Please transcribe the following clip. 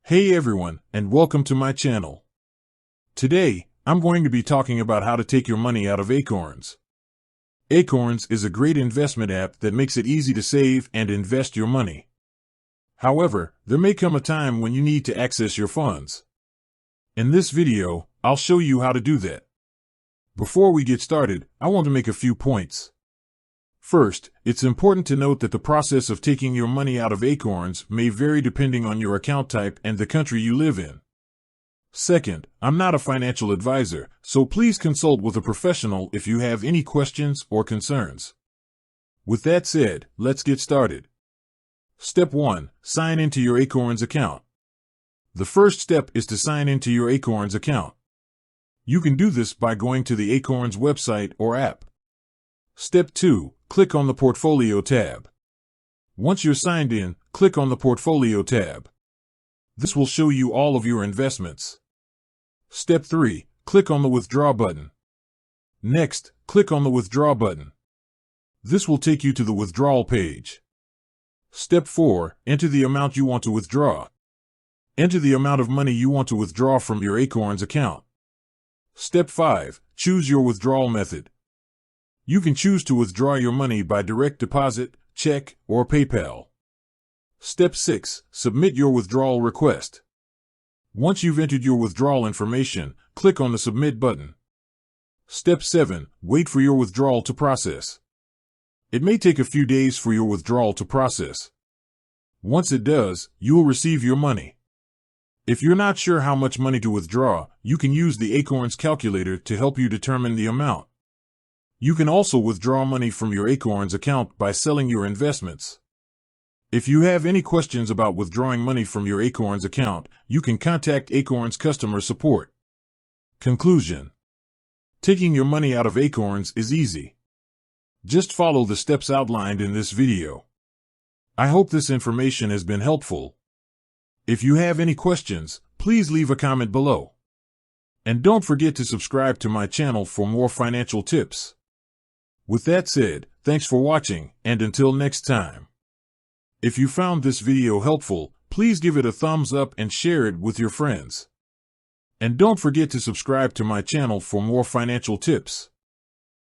Hey everyone, and welcome to my channel. Today, I'm going to be talking about how to take your money out of Acorns. Acorns is a great investment app that makes it easy to save and invest your money. However, there may come a time when you need to access your funds. In this video, I'll show you how to do that. Before we get started, I want to make a few points. First, it's important to note that the process of taking your money out of Acorns may vary depending on your account type and the country you live in. Second, I'm not a financial advisor, so please consult with a professional if you have any questions or concerns. With that said, let's get started. Step 1. Sign into your Acorns account. The first step is to sign into your Acorns account. You can do this by going to the Acorns website or app. Step 2. Click on the Portfolio tab. Once you're signed in, click on the Portfolio tab. This will show you all of your investments. Step 3. Click on the Withdraw button. Next, click on the Withdraw button. This will take you to the withdrawal page. Step 4. Enter the amount you want to withdraw. Enter the amount of money you want to withdraw from your Acorns account. Step 5. Choose your withdrawal method. You can choose to withdraw your money by direct deposit, check, or PayPal. Step 6. Submit your withdrawal request. Once you've entered your withdrawal information, click on the Submit button. Step 7. Wait for your withdrawal to process. It may take a few days for your withdrawal to process. Once it does, you will receive your money. If you're not sure how much money to withdraw, you can use the Acorns calculator to help you determine the amount. You can also withdraw money from your Acorns account by selling your investments. If you have any questions about withdrawing money from your Acorns account, you can contact Acorns customer support. Conclusion: taking your money out of Acorns is easy. Just follow the steps outlined in this video. I hope this information has been helpful. If you have any questions, please leave a comment below. And don't forget to subscribe to my channel for more financial tips. With that said, thanks for watching, and until next time. If you found this video helpful, please give it a thumbs up and share it with your friends. And don't forget to subscribe to my channel for more financial tips.